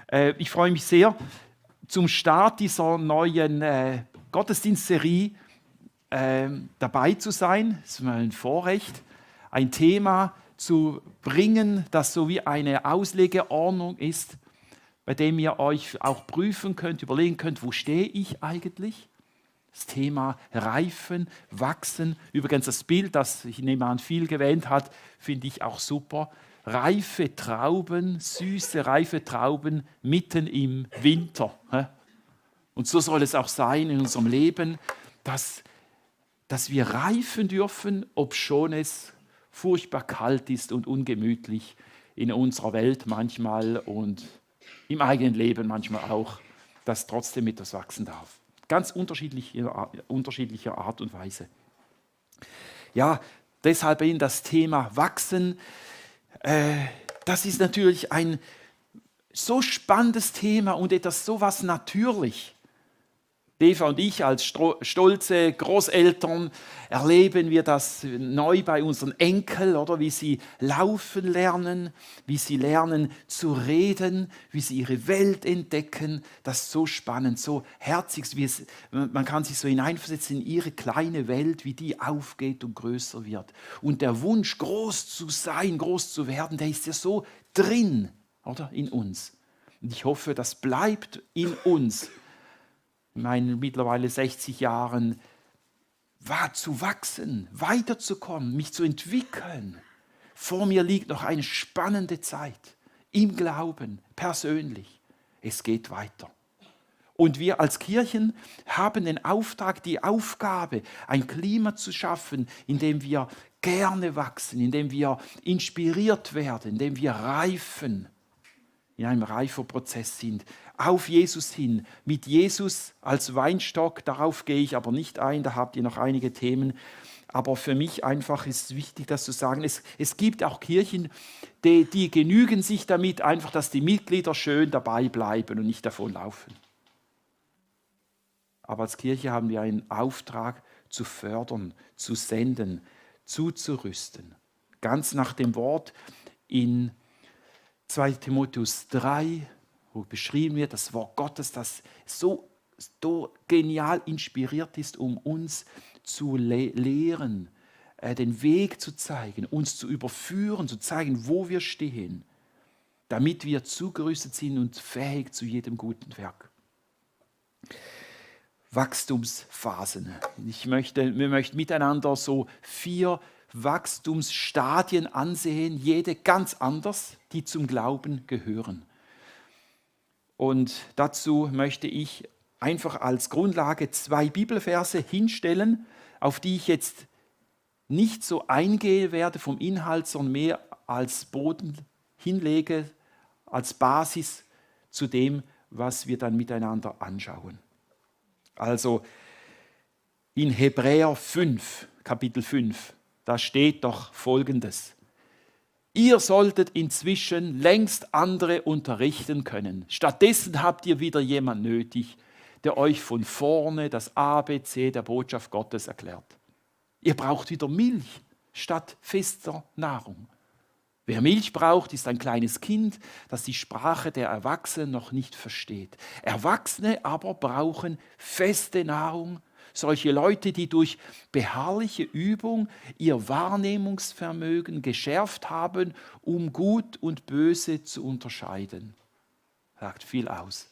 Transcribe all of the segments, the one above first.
Ich freue mich sehr, zum Start dieser neuen Gottesdienstserie dabei zu sein. Es ist mir ein Vorrecht, ein Thema zu bringen, das so wie eine Auslegeordnung ist, bei dem ihr euch auch prüfen könnt, überlegen könnt, wo stehe ich eigentlich? Das Thema Reifen, Wachsen. Übrigens das Bild, das ich nehme an viel gewählt hat, finde ich auch super. Reife Trauben, süße, reife Trauben mitten im Winter. Und so soll es auch sein in unserem Leben, dass wir reifen dürfen, obschon es furchtbar kalt ist und ungemütlich in unserer Welt manchmal und im eigenen Leben manchmal auch, dass trotzdem etwas wachsen darf. Ganz unterschiedlicher Art und Weise. Ja, deshalb eben das Thema Wachsen. Das ist natürlich ein so spannendes Thema und etwas sowas natürlich. Eva und ich als stolze Großeltern erleben wir das neu bei unseren Enkeln, oder wie sie laufen lernen, wie sie lernen zu reden, wie sie ihre Welt entdecken. Das ist so spannend, so herzig, man kann sich so hineinversetzen in ihre kleine Welt, wie die aufgeht und größer wird. Und der Wunsch, groß zu sein, groß zu werden, der ist ja so drin, oder, in uns. Und ich hoffe, das bleibt in uns. In meinen mittlerweile 60 Jahren zu wachsen, weiterzukommen, mich zu entwickeln. Vor mir liegt noch eine spannende Zeit im Glauben, persönlich. Es geht weiter. Und wir als Kirchen haben den Auftrag, die Aufgabe, ein Klima zu schaffen, in dem wir gerne wachsen, in dem wir inspiriert werden, in dem wir reifen, in einem Reifeprozess sind, auf Jesus hin, mit Jesus als Weinstock. Darauf gehe ich aber nicht ein, da habt ihr noch einige Themen. Aber für mich einfach ist wichtig, das zu sagen. Es gibt auch Kirchen, die genügen sich damit, einfach, dass die Mitglieder schön dabei bleiben und nicht davonlaufen. Aber als Kirche haben wir einen Auftrag zu fördern, zu senden, zuzurüsten. Ganz nach dem Wort in 2 Timotheus 3, wo beschrieben wird, das Wort Gottes, das so genial inspiriert ist, um uns zu lehren, den Weg zu zeigen, uns zu überführen, zu zeigen, wo wir stehen, damit wir zugerüstet sind und fähig zu jedem guten Werk. Wachstumsphasen. Wir möchten miteinander so 4 Wachstumsstadien ansehen, jede ganz anders, die zum Glauben gehören. Und dazu möchte ich einfach als Grundlage 2 Bibelverse hinstellen, auf die ich jetzt nicht so eingehen werde vom Inhalt, sondern mehr als Boden hinlege, als Basis zu dem, was wir dann miteinander anschauen. Also in Hebräer 5, Kapitel 5, da steht doch Folgendes. Ihr solltet inzwischen längst andere unterrichten können. Stattdessen habt ihr wieder jemand nötig, der euch von vorne das ABC der Botschaft Gottes erklärt. Ihr braucht wieder Milch statt fester Nahrung. Wer Milch braucht, ist ein kleines Kind, das die Sprache der Erwachsenen noch nicht versteht. Erwachsene aber brauchen feste Nahrung. Solche Leute, die durch beharrliche Übung ihr Wahrnehmungsvermögen geschärft haben, um Gut und Böse zu unterscheiden. Sagt viel aus.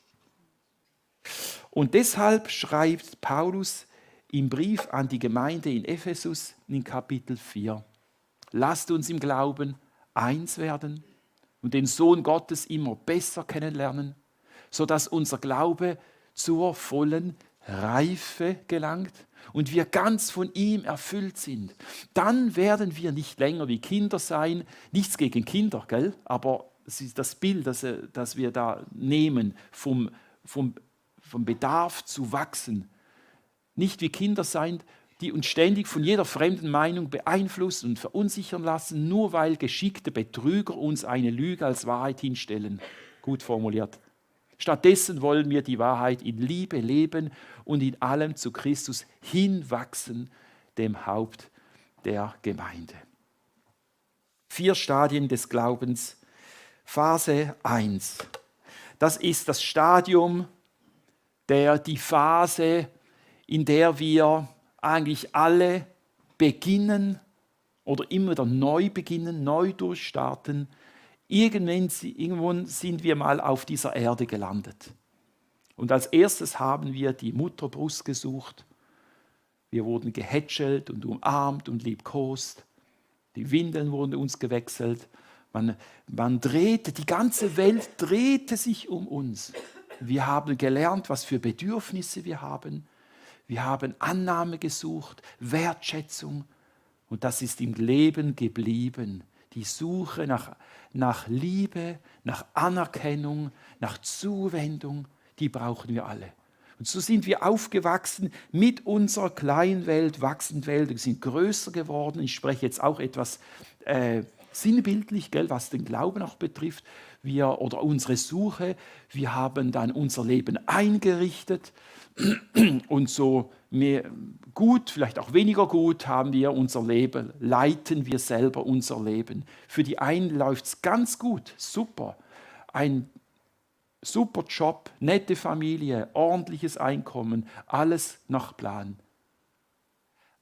Und deshalb schreibt Paulus im Brief an die Gemeinde in Ephesus in Kapitel 4, lasst uns im Glauben eins werden und den Sohn Gottes immer besser kennenlernen, sodass unser Glaube zur vollen Reife gelangt und wir ganz von ihm erfüllt sind. Dann werden wir nicht länger wie Kinder sein. Nichts gegen Kinder, gell? Aber es ist das Bild, das wir da nehmen, vom Bedarf zu wachsen. Nicht wie Kinder sein, die uns ständig von jeder fremden Meinung beeinflussen und verunsichern lassen, nur weil geschickte Betrüger uns eine Lüge als Wahrheit hinstellen. Gut formuliert. Stattdessen wollen wir die Wahrheit in Liebe leben und in allem zu Christus hinwachsen, dem Haupt der Gemeinde. 4 Stadien des Glaubens. Phase 1. das ist das Stadium, die Phase, in der wir eigentlich alle beginnen oder immer wieder neu beginnen, neu durchstarten. Irgendwann sind wir mal auf dieser Erde gelandet. Und als erstes haben wir die Mutterbrust gesucht. Wir wurden gehätschelt und umarmt und liebkost. Die Windeln wurden uns gewechselt. Die ganze Welt drehte sich um uns. Wir haben gelernt, was für Bedürfnisse wir haben. Wir haben Annahme gesucht, Wertschätzung. Und das ist im Leben geblieben. Die Suche nach Liebe, nach Anerkennung, nach Zuwendung, die brauchen wir alle. Und so sind wir aufgewachsen mit unserer kleinen Welt, wachsenden Welt. Wir sind größer geworden. Ich spreche jetzt auch etwas sinnbildlich, was den Glauben auch betrifft. Oder unsere Suche. Wir haben dann unser Leben eingerichtet. Und so mehr gut, vielleicht auch weniger gut, haben wir unser Leben, leiten wir selber unser Leben. Für die einen läuft es ganz gut, super. Ein super Job, nette Familie, ordentliches Einkommen, alles nach Plan.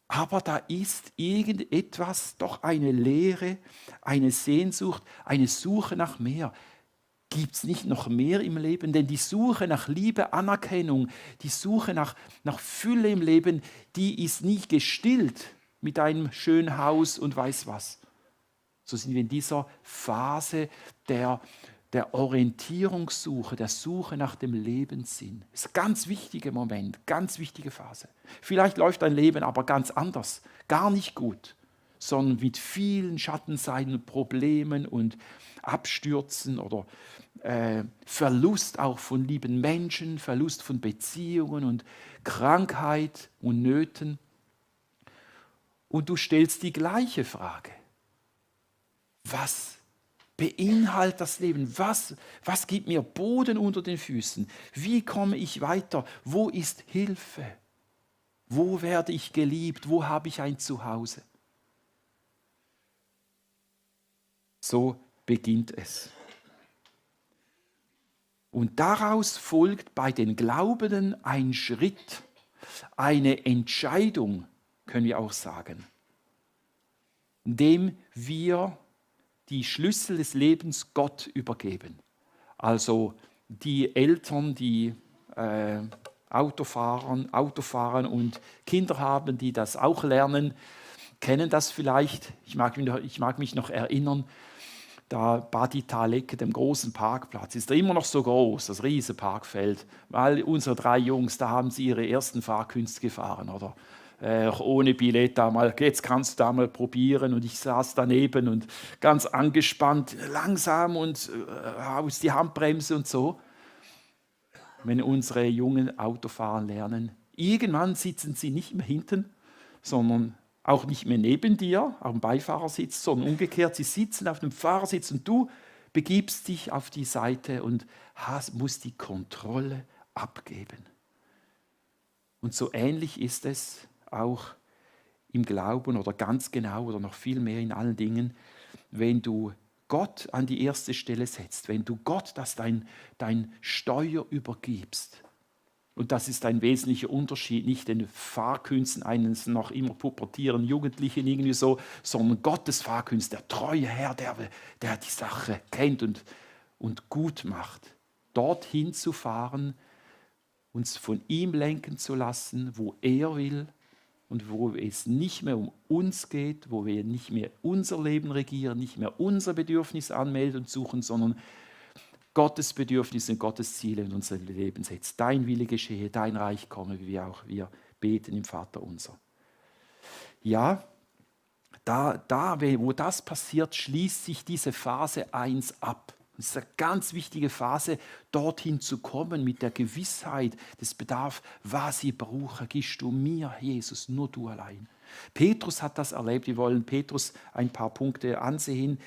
Aber da ist irgendetwas, doch eine Leere, eine Sehnsucht, eine Suche nach mehr. Gibt es nicht noch mehr im Leben? Denn die Suche nach Liebe, Anerkennung, die Suche nach Fülle im Leben, die ist nicht gestillt mit einem schönen Haus und weiß was. So sind wir in dieser Phase der Orientierungssuche, der Suche nach dem Lebenssinn. Das ist ein ganz wichtiger Moment, ganz wichtige Phase. Vielleicht läuft dein Leben aber ganz anders, gar nicht gut, sondern mit vielen Schattenseiten und Problemen und Abstürzen oder Verlust auch von lieben Menschen, Verlust von Beziehungen und Krankheit und Nöten. Und du stellst die gleiche Frage. Was beinhaltet das Leben? Was gibt mir Boden unter den Füßen? Wie komme ich weiter? Wo ist Hilfe? Wo werde ich geliebt? Wo habe ich ein Zuhause? So beginnt es. Und daraus folgt bei den Glaubenden ein Schritt, eine Entscheidung, können wir auch sagen, indem wir die Schlüssel des Lebens Gott übergeben. Also die Eltern, die Autofahren und Kinder haben, die das auch lernen, kennen das vielleicht. Ich mag mich noch erinnern, da Badi Talek, dem großen Parkplatz, ist er immer noch so groß, das riesige Parkfeld, weil unsere 3 Jungs, da haben sie ihre ersten Fahrkünste gefahren, oder? Ohne Billett damals, jetzt kannst du da mal probieren. Und ich saß daneben und ganz angespannt, langsam und aus die Handbremse und so. Wenn unsere jungen Autofahren lernen, irgendwann sitzen sie nicht mehr hinten, sondern auch nicht mehr neben dir, auf dem Beifahrersitz, sondern umgekehrt, sie sitzen auf dem Fahrersitz und du begibst dich auf die Seite und musst die Kontrolle abgeben. Und so ähnlich ist es auch im Glauben oder ganz genau oder noch viel mehr in allen Dingen, wenn du Gott an die erste Stelle setzt, wenn du Gott dein Steuer übergibst. Und das ist ein wesentlicher Unterschied, nicht den Fahrkünsten eines noch immer pubertierenden Jugendlichen irgendwie so, sondern Gottes Fahrkünste, der treue Herr, der die Sache kennt und gut macht. Dorthin zu fahren, uns von ihm lenken zu lassen, wo er will und wo es nicht mehr um uns geht, wo wir nicht mehr unser Leben regieren, nicht mehr unser Bedürfnis anmelden und suchen, sondern Gottes Bedürfnisse und Gottes Ziele in unser Leben setzt. Dein Wille geschehe, dein Reich komme, wie wir beten im Vater unser. Ja, wo das passiert, schließt sich diese Phase 1 ab. Das ist eine ganz wichtige Phase, dorthin zu kommen mit der Gewissheit, das bedarf, was ich brauche, gibst du mir, Jesus, nur du allein. Petrus hat das erlebt. Wir wollen Petrus ein paar Punkte ansehen,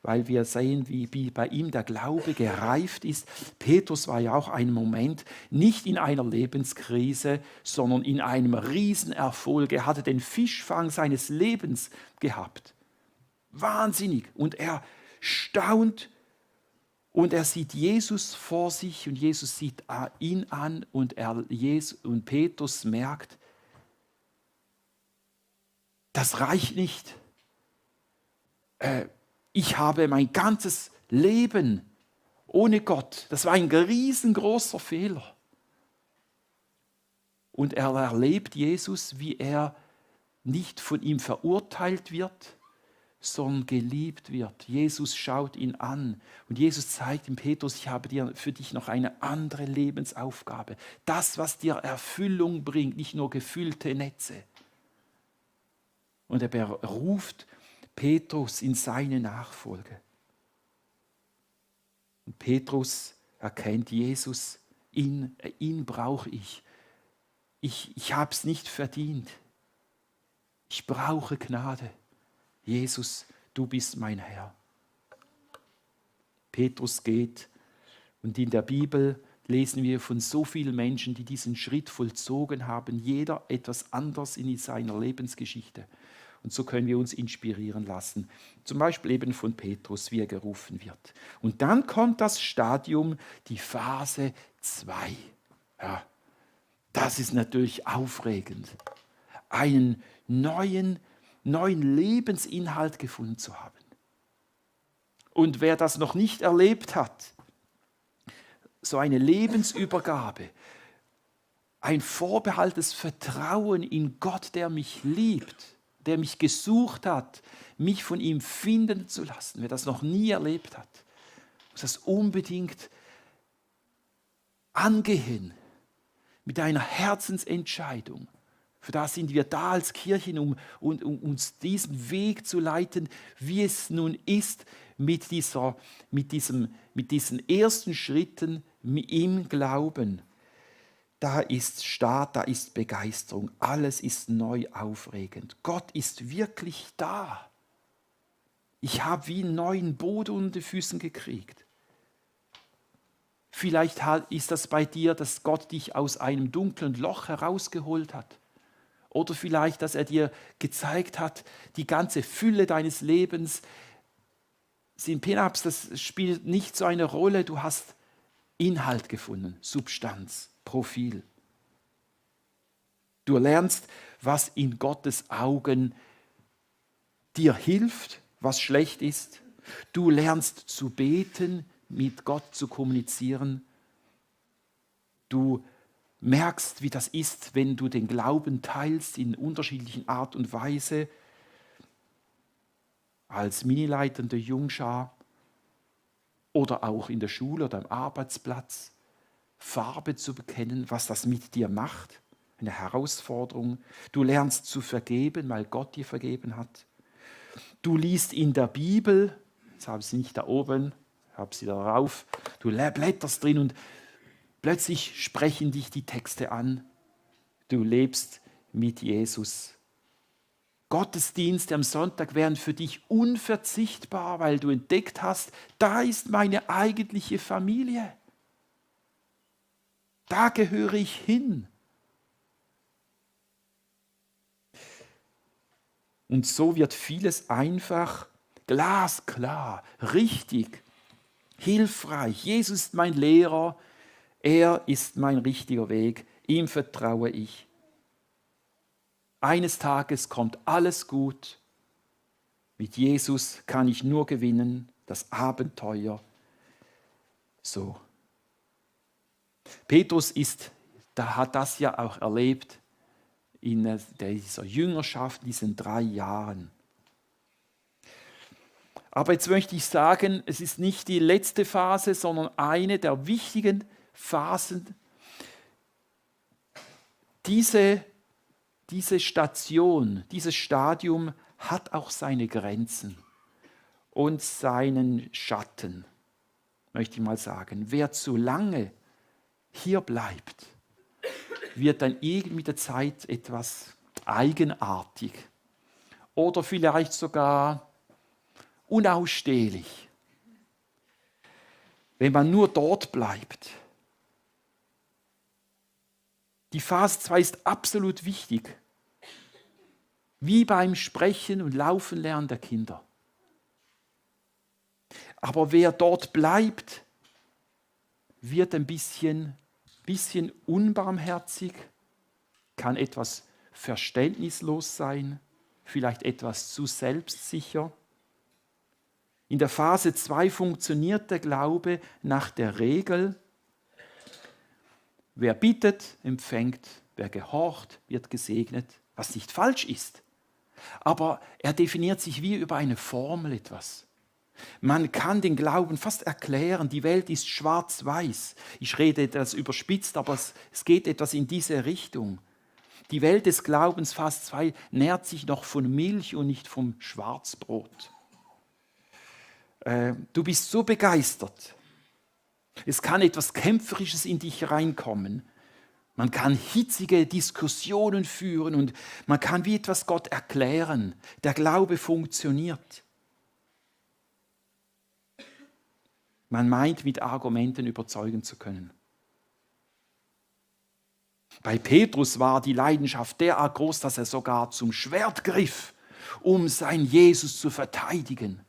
weil wir sehen, wie bei ihm der Glaube gereift ist. Petrus war ja auch ein Moment, nicht in einer Lebenskrise, sondern in einem Riesenerfolg. Er hatte den Fischfang seines Lebens gehabt. Wahnsinnig. Und er staunt Und er sieht Jesus vor sich und Jesus sieht ihn an und Petrus merkt, das reicht nicht. Ich habe mein ganzes Leben ohne Gott. Das war ein riesengroßer Fehler. Und er erlebt Jesus, wie er nicht von ihm verurteilt wird, sondern geliebt wird. Jesus schaut ihn an und Jesus zeigt ihm, Petrus, ich habe für dich noch eine andere Lebensaufgabe. Das, was dir Erfüllung bringt, nicht nur gefüllte Netze. Und er beruft Petrus in seine Nachfolge. Und Petrus erkennt Jesus, ihn brauche ich. Ich habe es nicht verdient. Ich brauche Gnade. Jesus, du bist mein Herr. Petrus geht und in der Bibel lesen wir von so vielen Menschen, die diesen Schritt vollzogen haben, jeder etwas anders in seiner Lebensgeschichte. Und so können wir uns inspirieren lassen. Zum Beispiel eben von Petrus, wie er gerufen wird. Und dann kommt das Stadium, die Phase 2. Ja, das ist natürlich aufregend. Einen neuen Lebensinhalt gefunden zu haben. Und wer das noch nicht erlebt hat, so eine Lebensübergabe, ein vorbehaltenes Vertrauen in Gott, der mich liebt, der mich gesucht hat, mich von ihm finden zu lassen, wer das noch nie erlebt hat, muss das unbedingt angehen mit einer Herzensentscheidung. Für das sind wir da als Kirchen, um uns diesen Weg zu leiten, wie es nun ist mit diesen ersten Schritten im Glauben. Da ist Start, da ist Begeisterung, alles ist neu aufregend. Gott ist wirklich da. Ich habe wie einen neuen Boden unter den Füßen gekriegt. Vielleicht ist das bei dir, dass Gott dich aus einem dunklen Loch herausgeholt hat. Oder vielleicht, dass er dir gezeigt hat, die ganze Fülle deines Lebens sind Pin-Ups, das spielt nicht so eine Rolle. Du hast Inhalt gefunden, Substanz, Profil. Du lernst, was in Gottes Augen dir hilft, was schlecht ist. Du lernst zu beten, mit Gott zu kommunizieren. Du merkst, wie das ist, wenn du den Glauben teilst in unterschiedlichen Art und Weise, als minileitende Jungschar oder auch in der Schule oder am Arbeitsplatz, Farbe zu bekennen, was das mit dir macht, eine Herausforderung. Du lernst zu vergeben, weil Gott dir vergeben hat. Du liest in der Bibel, jetzt habe ich sie nicht da oben, habe sie da rauf, du blätterst drin und plötzlich sprechen dich die Texte an. Du lebst mit Jesus. Gottesdienste am Sonntag wären für dich unverzichtbar, weil du entdeckt hast, da ist meine eigentliche Familie. Da gehöre ich hin. Und so wird vieles einfach glasklar, richtig, hilfreich. Jesus ist mein Lehrer, er ist mein richtiger Weg, ihm vertraue ich. Eines Tages kommt alles gut. Mit Jesus kann ich nur gewinnen, das Abenteuer. So. Petrus hat das ja auch erlebt in dieser Jüngerschaft, in diesen 3 Jahren. Aber jetzt möchte ich sagen, es ist nicht die letzte Phase, sondern eine der wichtigen Phasen. Diese Station, dieses Stadium hat auch seine Grenzen und seinen Schatten, möchte ich mal sagen. Wer zu lange hier bleibt, wird dann mit der Zeit etwas eigenartig oder vielleicht sogar unausstehlich. Wenn man nur dort bleibt. Die Phase 2 ist absolut wichtig, wie beim Sprechen und Laufen lernen der Kinder. Aber wer dort bleibt, wird ein bisschen unbarmherzig, kann etwas verständnislos sein, vielleicht etwas zu selbstsicher. In der Phase 2 funktioniert der Glaube nach der Regel: Wer bittet, empfängt, wer gehorcht, wird gesegnet, was nicht falsch ist. Aber er definiert sich wie über eine Formel etwas. Man kann den Glauben fast erklären, die Welt ist schwarz-weiß. Ich rede etwas überspitzt, aber es geht etwas in diese Richtung. Die Welt des Glaubens, Phase 2, nährt sich noch von Milch und nicht vom Schwarzbrot. Du bist so begeistert. Es kann etwas Kämpferisches in dich reinkommen. Man kann hitzige Diskussionen führen und man kann wie etwas Gott erklären. Der Glaube funktioniert. Man meint, mit Argumenten überzeugen zu können. Bei Petrus war die Leidenschaft derart groß, dass er sogar zum Schwert griff, um seinen Jesus zu verteidigen.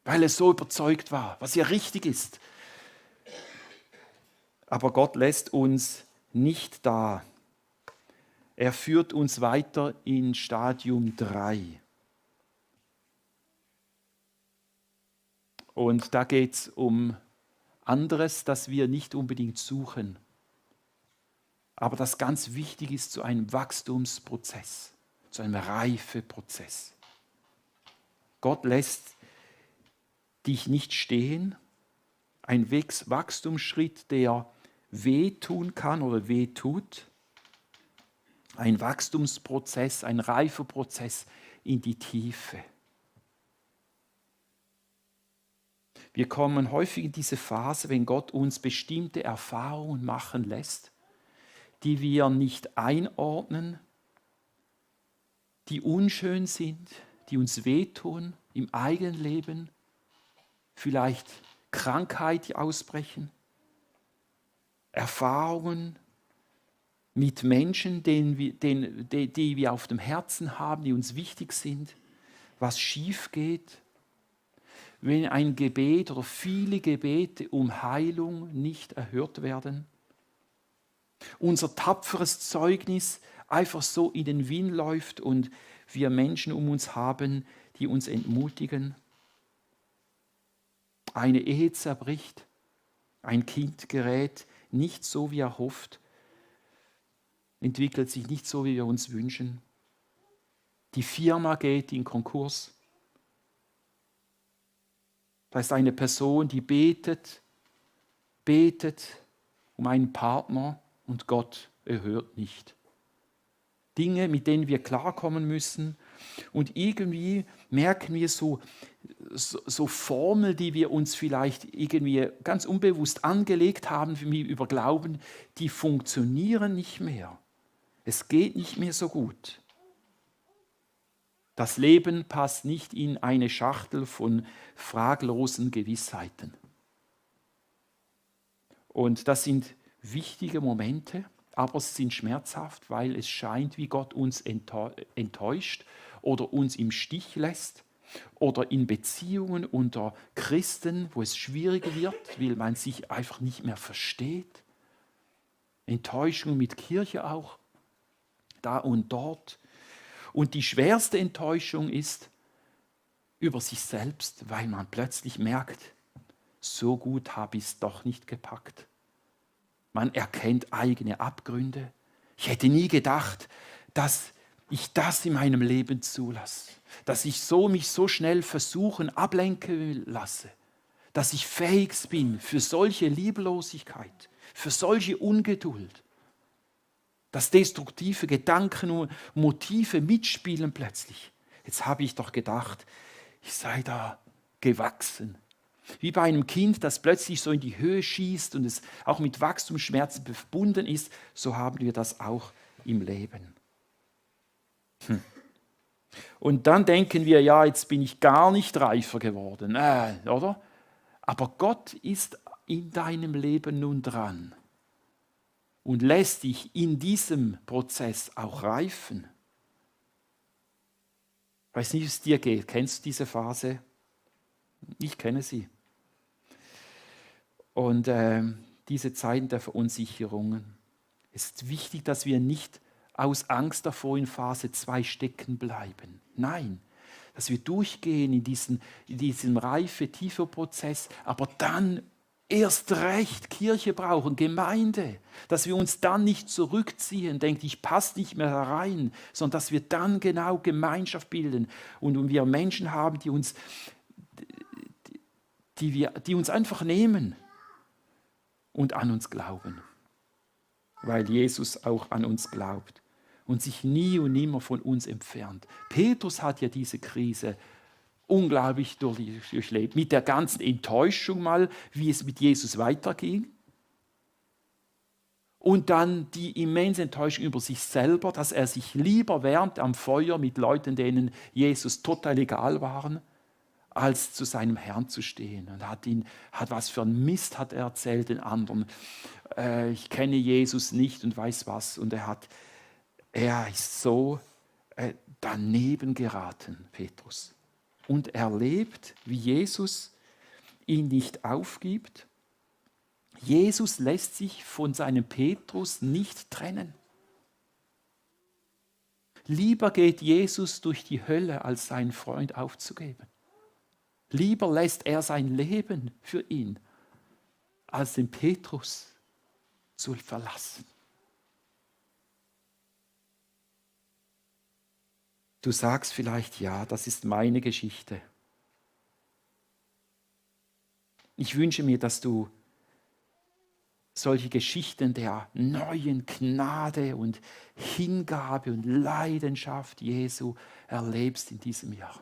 Weil er so überzeugt war, was ja richtig ist. Aber Gott lässt uns nicht da. Er führt uns weiter in Stadium 3. Und da geht es um anderes, das wir nicht unbedingt suchen, aber das ganz wichtig ist zu einem Wachstumsprozess, zu einem Reifeprozess. Gott lässt dich nicht stehen, ein Wachstumsschritt, der wehtun kann oder wehtut, ein Wachstumsprozess, ein Reifeprozess in die Tiefe. Wir kommen häufig in diese Phase, wenn Gott uns bestimmte Erfahrungen machen lässt, die wir nicht einordnen, die unschön sind, die uns wehtun im eigenen Leben, vielleicht Krankheit, die ausbrechen, Erfahrungen mit Menschen, die wir auf dem Herzen haben, die uns wichtig sind, was schief geht. Wenn ein Gebet oder viele Gebete um Heilung nicht erhört werden, unser tapferes Zeugnis einfach so in den Wind läuft und wir Menschen um uns haben, die uns entmutigen, eine Ehe zerbricht, ein Kind gerät nicht so, wie er hofft, entwickelt sich nicht so, wie wir uns wünschen, die Firma geht in Konkurs. Da ist eine Person, die betet um einen Partner und Gott erhört nicht. Dinge, mit denen wir klarkommen müssen und irgendwie merken wir so Formeln, die wir uns vielleicht irgendwie ganz unbewusst angelegt haben, wie wir über Glauben, die funktionieren nicht mehr. Es geht nicht mehr so gut. Das Leben passt nicht in eine Schachtel von fraglosen Gewissheiten. Und das sind wichtige Momente, aber sie sind schmerzhaft, weil es scheint, wie Gott uns enttäuscht oder uns im Stich lässt oder in Beziehungen unter Christen, wo es schwieriger wird, weil man sich einfach nicht mehr versteht. Enttäuschung mit Kirche auch, da und dort. Und die schwerste Enttäuschung ist über sich selbst, weil man plötzlich merkt, so gut habe ich es doch nicht gepackt. Man erkennt eigene Abgründe. Ich hätte nie gedacht, dass ich das in meinem Leben zulasse, dass ich mich so schnell versuchen, ablenken lasse, dass ich fähig bin für solche Lieblosigkeit, für solche Ungeduld, dass destruktive Gedanken und Motive mitspielen plötzlich. Jetzt habe ich doch gedacht, ich sei da gewachsen. Wie bei einem Kind, das plötzlich so in die Höhe schießt und es auch mit Wachstumsschmerzen verbunden ist, so haben wir das auch im Leben. Und dann denken wir, ja, jetzt bin ich gar nicht reifer geworden, oder? Aber Gott ist in deinem Leben nun dran und lässt dich in diesem Prozess auch reifen. Ich weiß nicht, wie es dir geht. Kennst du diese Phase? Ich kenne sie. Und diese Zeiten der Verunsicherungen. Es ist wichtig, dass wir nicht aus Angst davor in Phase 2 stecken bleiben. Nein, dass wir durchgehen in diesem reife, tiefe Prozess, aber dann erst recht Kirche brauchen, Gemeinde, dass wir uns dann nicht zurückziehen, denkt, ich passe nicht mehr herein, sondern dass wir dann genau Gemeinschaft bilden und wir Menschen haben, die uns einfach nehmen und an uns glauben, weil Jesus auch an uns glaubt und sich nie und nimmer von uns entfernt. Petrus hat ja diese Krise unglaublich durchlebt, mit der ganzen Enttäuschung mal, wie es mit Jesus weiterging. Und dann die immense Enttäuschung über sich selber, dass er sich lieber wärmt am Feuer mit Leuten, denen Jesus total egal waren, als zu seinem Herrn zu stehen. Und hat was für ein Mist hat er erzählt den anderen. Ich kenne Jesus nicht und weiß was. Und er ist so daneben geraten, Petrus. Und erlebt, wie Jesus ihn nicht aufgibt. Jesus lässt sich von seinem Petrus nicht trennen. Lieber geht Jesus durch die Hölle, als seinen Freund aufzugeben. Lieber lässt er sein Leben für ihn, als den Petrus zu verlassen. Du sagst vielleicht, ja, das ist meine Geschichte. Ich wünsche mir, dass du solche Geschichten der neuen Gnade und Hingabe und Leidenschaft Jesu erlebst in diesem Jahr.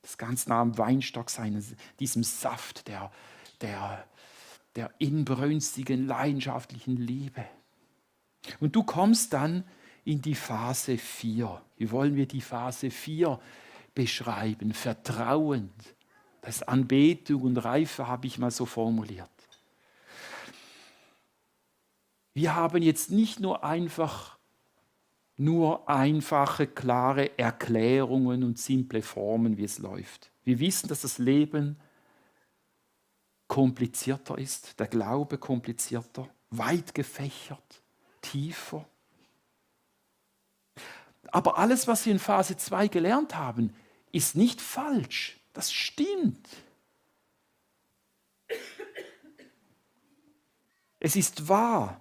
Das ganz nah am Weinstock sein, diesem Saft der inbrünstigen, leidenschaftlichen Liebe. Und du kommst dann in die Phase 4. Wie wollen wir die Phase 4 beschreiben? Vertrauend. Das ist Anbetung und Reife, habe ich mal so formuliert. Wir haben jetzt nicht nur einfache, klare Erklärungen und simple Formen, wie es läuft. Wir wissen, dass das Leben komplizierter ist, der Glaube komplizierter, weit gefächert, tiefer. Aber alles, was wir in Phase 2 gelernt haben, ist nicht falsch. Das stimmt. Es ist wahr,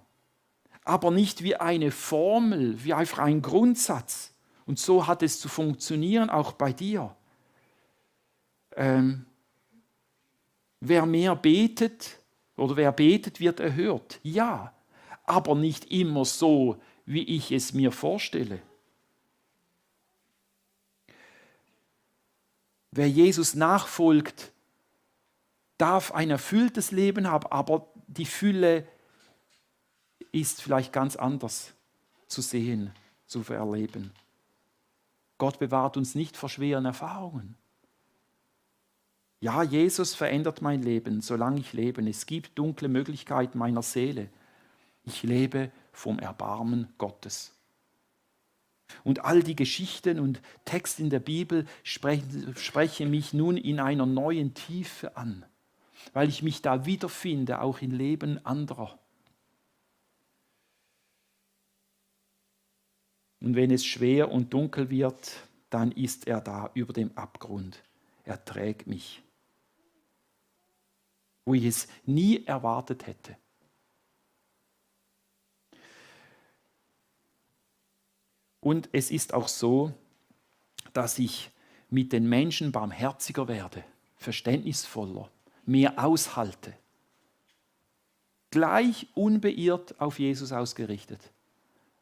aber nicht wie eine Formel, wie einfach ein Grundsatz. Und so hat es zu funktionieren, auch bei dir. Wer mehr betet oder wer betet, wird erhört. Ja, aber nicht immer so, wie ich es mir vorstelle. Wer Jesus nachfolgt, darf ein erfülltes Leben haben, aber die Fülle ist vielleicht ganz anders zu sehen, zu erleben. Gott bewahrt uns nicht vor schweren Erfahrungen. Ja, Jesus verändert mein Leben, solange ich lebe. Es gibt dunkle Möglichkeiten meiner Seele. Ich lebe vom Erbarmen Gottes. Und all die Geschichten und Texte in der Bibel sprechen mich nun in einer neuen Tiefe an, weil ich mich da wiederfinde, auch im Leben anderer. Und wenn es schwer und dunkel wird, dann ist er da über dem Abgrund. Er trägt mich, wo ich es nie erwartet hätte. Und es ist auch so, dass ich mit den Menschen barmherziger werde, verständnisvoller, mehr aushalte. Gleich unbeirrt auf Jesus ausgerichtet.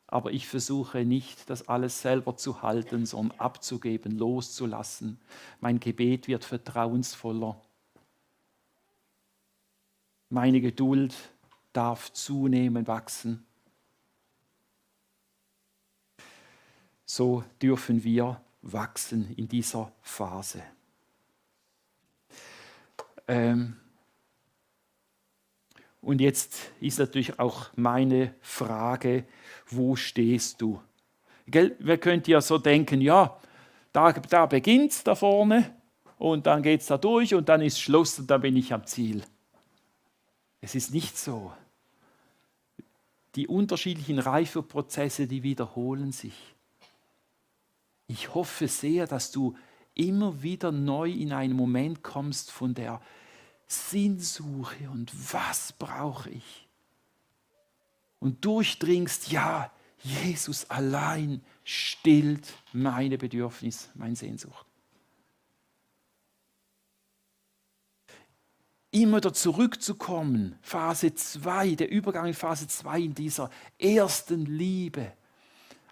Aber ich versuche nicht, das alles selber zu halten, sondern abzugeben, loszulassen. Mein Gebet wird vertrauensvoller. Meine Geduld darf zunehmen, wachsen. So dürfen wir wachsen in dieser Phase. Und jetzt ist natürlich auch meine Frage, wo stehst du? Wer könnte ja so denken, ja, da beginnt es da vorne und dann geht es da durch und dann ist Schluss und dann bin ich am Ziel. Es ist nicht so. Die unterschiedlichen Reifeprozesse, die wiederholen sich. Ich hoffe sehr, dass du immer wieder neu in einen Moment kommst von der Sinnsuche und was brauche ich? Und durchdringst, ja, Jesus allein stillt meine Bedürfnis, meine Sehnsucht. Immer wieder zurückzukommen, Phase 2, der Übergang in Phase 2 in dieser ersten Liebe.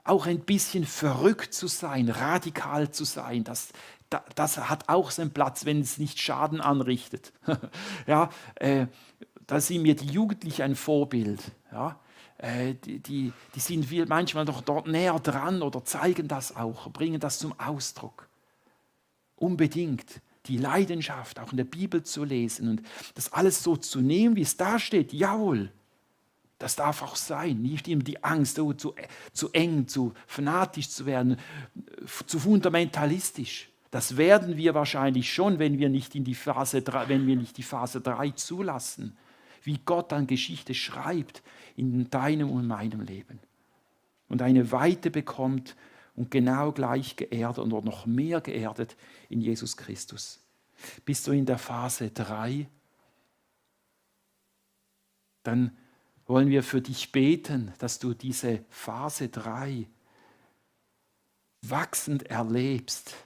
Auch ein bisschen verrückt zu sein, radikal zu sein, das hat auch seinen Platz, wenn es nicht Schaden anrichtet. Ja, da sind mir die Jugendlichen ein Vorbild. Ja, die sind manchmal noch dort näher dran oder zeigen das auch, bringen das zum Ausdruck. Unbedingt die Leidenschaft, auch in der Bibel zu lesen und das alles so zu nehmen, wie es da steht. Jawohl, das darf auch sein. Nicht immer die Angst, zu eng, zu fanatisch zu werden, zu fundamentalistisch. Das werden wir wahrscheinlich schon, wenn wir nicht die Phase 3 zulassen, wie Gott dann Geschichte schreibt in deinem und meinem Leben. Und eine Weite bekommt und genau gleich geerdet oder noch mehr geerdet in Jesus Christus. Bist du in der Phase 3, dann wollen wir für dich beten, dass du diese Phase 3 wachsend erlebst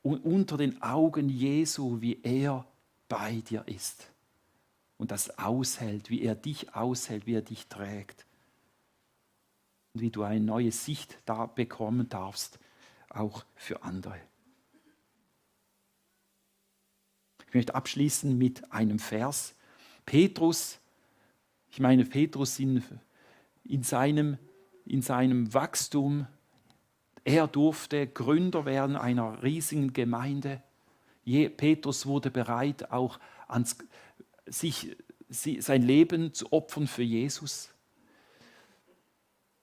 unter den Augen Jesu, wie er bei dir ist und das aushält, wie er dich aushält, wie er dich trägt und wie du eine neue Sicht da bekommen darfst, auch für andere. Ich möchte abschließen mit einem Vers. Petrus in seinem Wachstum, er durfte Gründer werden einer riesigen Gemeinde. Petrus wurde bereit, auch sein Leben zu opfern für Jesus.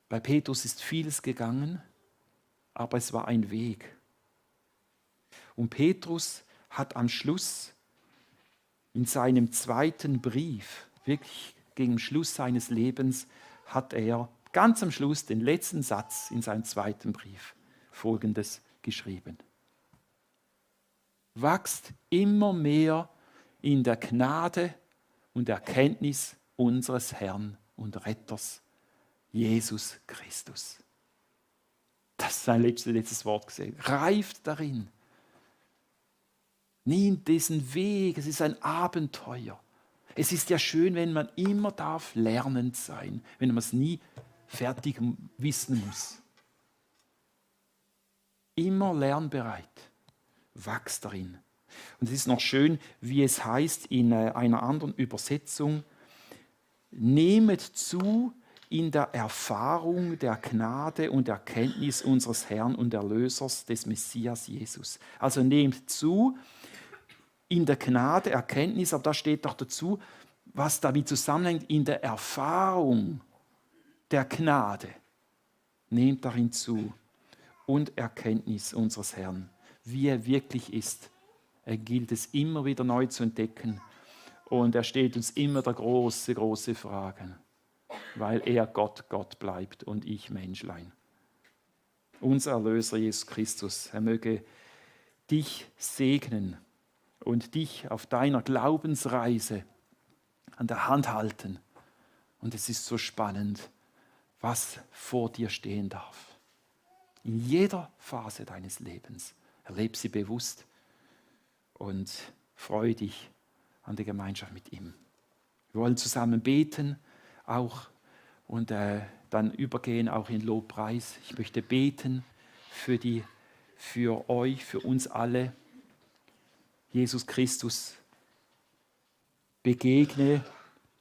Bei Petrus ist vieles gegangen, aber es war ein Weg. Und Petrus hat am Schluss in seinem zweiten Brief, wirklich gegen Schluss seines Lebens, hat er ganz am Schluss den letzten Satz in seinem zweiten Brief Folgendes geschrieben. Wachst immer mehr in der Gnade und Erkenntnis unseres Herrn und Retters, Jesus Christus. Das ist sein letztes Wort gesehen. Reift darin. Nimm diesen Weg, es ist ein Abenteuer. Es ist ja schön, wenn man immer darf lernend sein, wenn man es nie fertig wissen muss. Immer lernbereit, wachs darin. Und es ist noch schön, wie es heißt in einer anderen Übersetzung, nehmet zu in der Erfahrung der Gnade und Erkenntnis unseres Herrn und Erlösers, des Messias Jesus. Also nehmt zu in der Gnade, Erkenntnis, aber da steht doch dazu, was damit zusammenhängt, in der Erfahrung der Gnade. Nehmt darin zu und Erkenntnis unseres Herrn, wie er wirklich ist. Er gilt es immer wieder neu zu entdecken und er stellt uns immer der große Fragen, weil er Gott bleibt und ich Menschlein. Unser Erlöser Jesus Christus, er möge dich segnen und dich auf deiner Glaubensreise an der Hand halten. Und es ist so spannend, was vor dir stehen darf. In jeder Phase deines Lebens. Erlebe sie bewusst und freue dich an der Gemeinschaft mit ihm. Wir wollen zusammen beten auch und dann übergehen auch in Lobpreis. Ich möchte beten für euch, für uns alle. Jesus Christus, begegne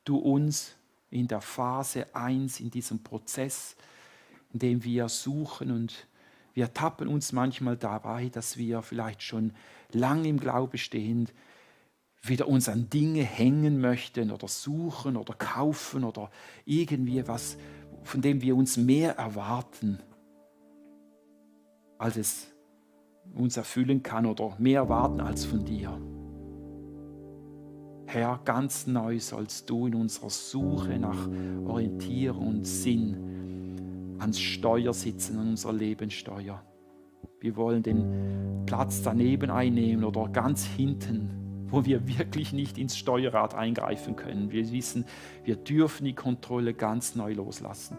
du uns in der Phase 1, in diesem Prozess, in dem wir suchen und wir tappen uns manchmal dabei, dass wir vielleicht schon lange im Glaube stehen, wieder uns an Dinge hängen möchten oder suchen oder kaufen oder irgendwie was, von dem wir uns mehr erwarten, als es uns erfüllen kann oder mehr erwarten als von dir. Herr, ganz neu sollst du in unserer Suche nach Orientierung und Sinn ans Steuer sitzen, an unserer Lebenssteuer. Wir wollen den Platz daneben einnehmen oder ganz hinten, wo wir wirklich nicht ins Steuerrad eingreifen können. Wir wissen, wir dürfen die Kontrolle ganz neu loslassen.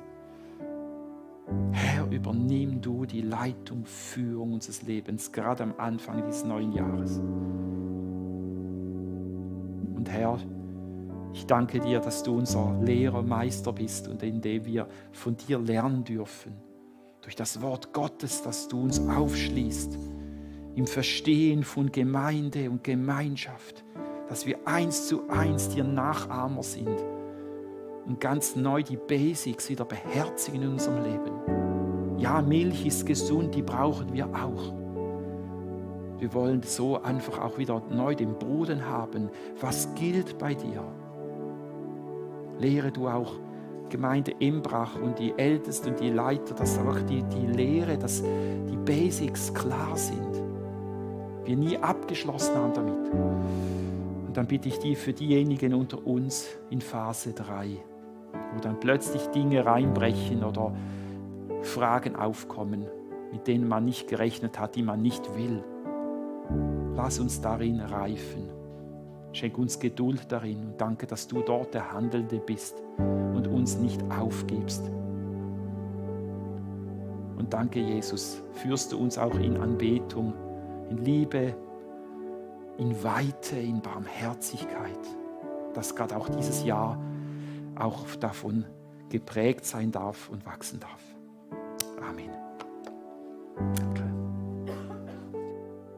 Herr, übernimm du die Leitung, Führung unseres Lebens, gerade am Anfang dieses neuen Jahres. Und Herr, ich danke dir, dass du unser Lehrer, Meister bist und indem wir von dir lernen dürfen, durch das Wort Gottes, das du uns aufschließt, im Verstehen von Gemeinde und Gemeinschaft, dass wir 1:1 dir Nachahmer sind und ganz neu die Basics wieder beherzigen in unserem Leben. Ja, Milch ist gesund, die brauchen wir auch. Wir wollen so einfach auch wieder neu den Boden haben. Was gilt bei dir? Lehre du auch Gemeinde Embrach und die Ältesten und die Leiter, dass auch die Lehre, dass die Basics klar sind. Wir nie abgeschlossen haben damit. Und dann bitte ich dich für diejenigen unter uns in Phase 3, wo dann plötzlich Dinge reinbrechen oder Fragen aufkommen, mit denen man nicht gerechnet hat, die man nicht will. Lass uns darin reifen. Schenk uns Geduld darin und danke, dass du dort der Handelnde bist und uns nicht aufgibst. Und danke, Jesus, führst du uns auch in Anbetung, in Liebe, in Weite, in Barmherzigkeit, dass gerade auch dieses Jahr auch davon geprägt sein darf und wachsen darf. Amen. Danke.